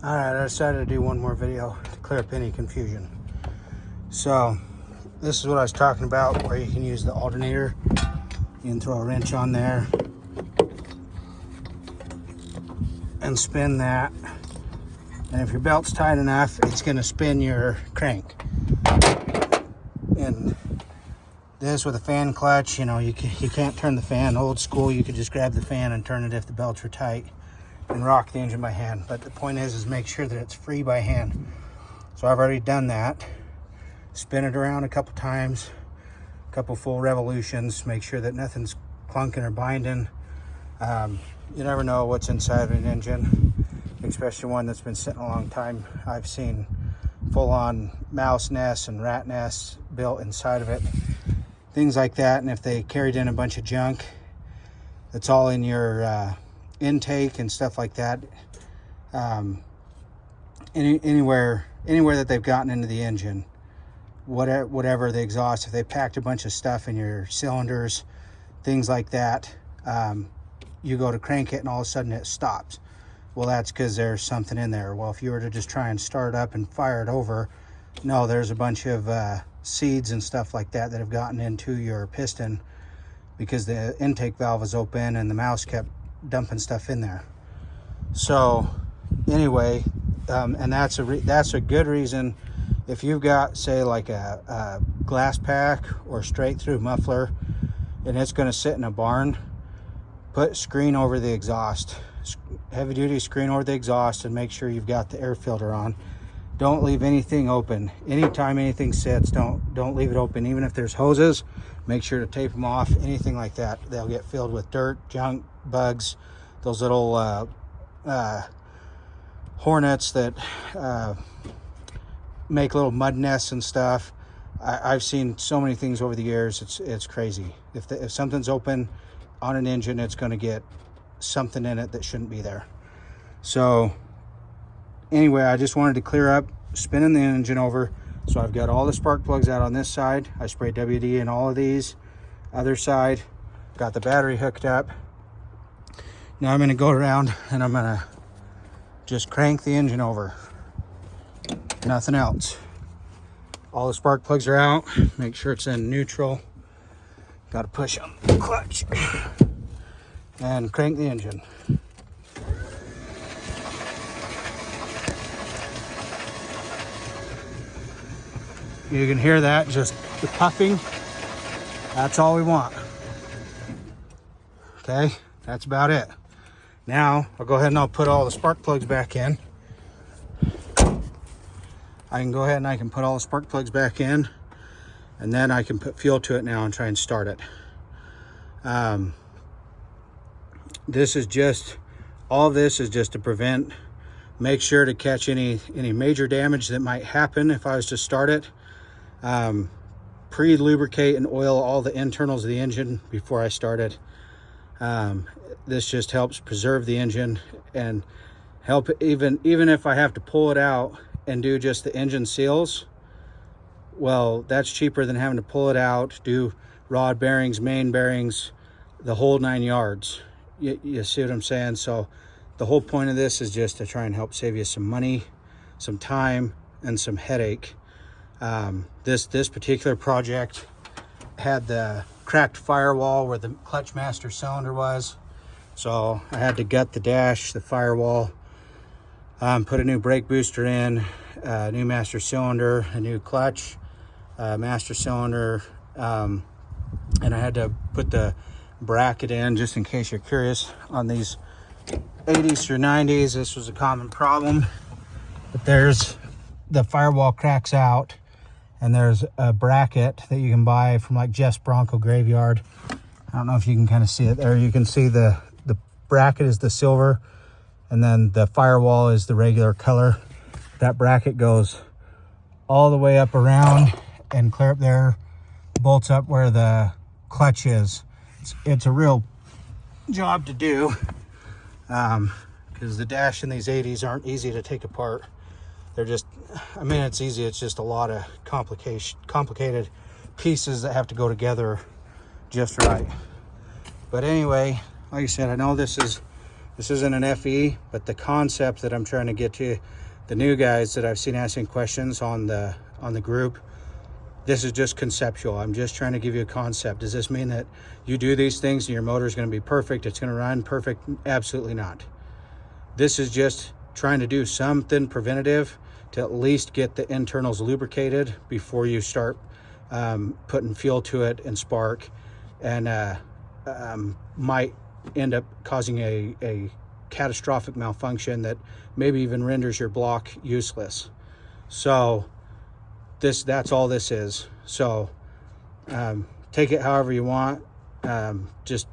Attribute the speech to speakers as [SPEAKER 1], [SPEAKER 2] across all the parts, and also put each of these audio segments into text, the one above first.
[SPEAKER 1] All right, I decided to do one more video to clear up any confusion. So this is what I was talking about, where you can use the alternator. You can throw a wrench on there and spin that. And if your belt's tight enough, it's going to spin your crank. And this with a fan clutch, you know, you can't turn the fan. Old school, you could just grab the fan and turn it if the belts are tight and rock the engine by hand. But the point is make sure that it's free by hand. So I've already done that. Spin it around a couple times, a couple full revolutions, make sure that nothing's clunking or binding. You never know what's inside of an engine, especially one that's been sitting a long time. I've seen full-on mouse nests and rat nests built inside of it, things like that. And if they carried in a bunch of junk that's all in your intake and stuff like that, anywhere that they've gotten into the engine, whatever the exhaust, if they packed a bunch of stuff in your cylinders, things like that, you go to crank it and all of a sudden it stops. Well, that's because there's something in there. Well, if you were to just try and start it up and fire it over, no, there's a bunch of seeds and stuff like that have gotten into your piston because the intake valve was open and the mouse kept dumping stuff in there. So anyway, and that's a good reason. If you've got, say, like a glass pack or straight through muffler and it's going to sit in a barn, put screen over the exhaust, heavy duty screen over the exhaust, and make sure you've got the air filter on. Don't leave anything open. Anytime anything sits, don't leave it open. Even if there's hoses, make sure to tape them off. Anything like that, they'll get filled with dirt, junk, bugs, those little hornets that make little mud nests and stuff. I've seen so many things over the years. It's crazy. If something's open on an engine, it's going to get something in it that shouldn't be there. So anyway, I just wanted to clear up spinning the engine over. So I've got all the spark plugs out on this side. I sprayed WD in all of these. Other side, got the battery hooked up. Now I'm going to go around and I'm going to just crank the engine over. Nothing else. All the spark plugs are out. Make sure it's in neutral. Got to push on the clutch and crank the engine. You can hear that, just the puffing. That's all we want. Okay, that's about it. Now I'll go ahead and I'll put all the spark plugs back in. I can go ahead and I can put all the spark plugs back in, and then I can put fuel to it now and try and start it. This is just, all of this is just to make sure to catch any major damage that might happen if I was to start it. Pre-lubricate and oil all the internals of the engine before I start it. This just helps preserve the engine and help, even if I have to pull it out and do just the engine seals, well, that's cheaper than having to pull it out, do rod bearings, main bearings, the whole 9 yards. You see what I'm saying? So the whole point of this is just to try and help save you some money, some time, and some headache. This particular project had the cracked firewall where the clutch master cylinder was. So I had to gut the dash, the firewall, put a new brake booster in, a new master cylinder, a new clutch, master cylinder, and I had to put the bracket in, just in case you're curious. On these 80s through 90s, this was a common problem. But there's, the firewall cracks out, and there's a bracket that you can buy from like Jeff's Bronco Graveyard. I don't know if you can kind of see it there. You can see the bracket is the silver, and then the firewall is the regular color. That bracket goes all the way up around and clear up there, bolts up where the clutch is. It's a real job to do, because the dash in these 80s aren't easy to take apart. They're just, I mean, it's easy. It's just a lot of complicated pieces that have to go together just right. But anyway, like I said, I know this is This isn't an FE, but the concept that I'm trying to get to the new guys that I've seen asking questions on the group, this is just conceptual. I'm just trying to give you a concept. Does this mean that you do these things and your motor is going to be perfect? It's going to run perfect? Absolutely not. This is just trying to do something preventative to at least get the internals lubricated before you start putting fuel to it and spark, and might end up causing a catastrophic malfunction that maybe even renders your block useless. So that's all this is. So take it however you want. Just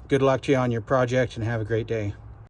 [SPEAKER 1] good luck to you on your project and have a great day.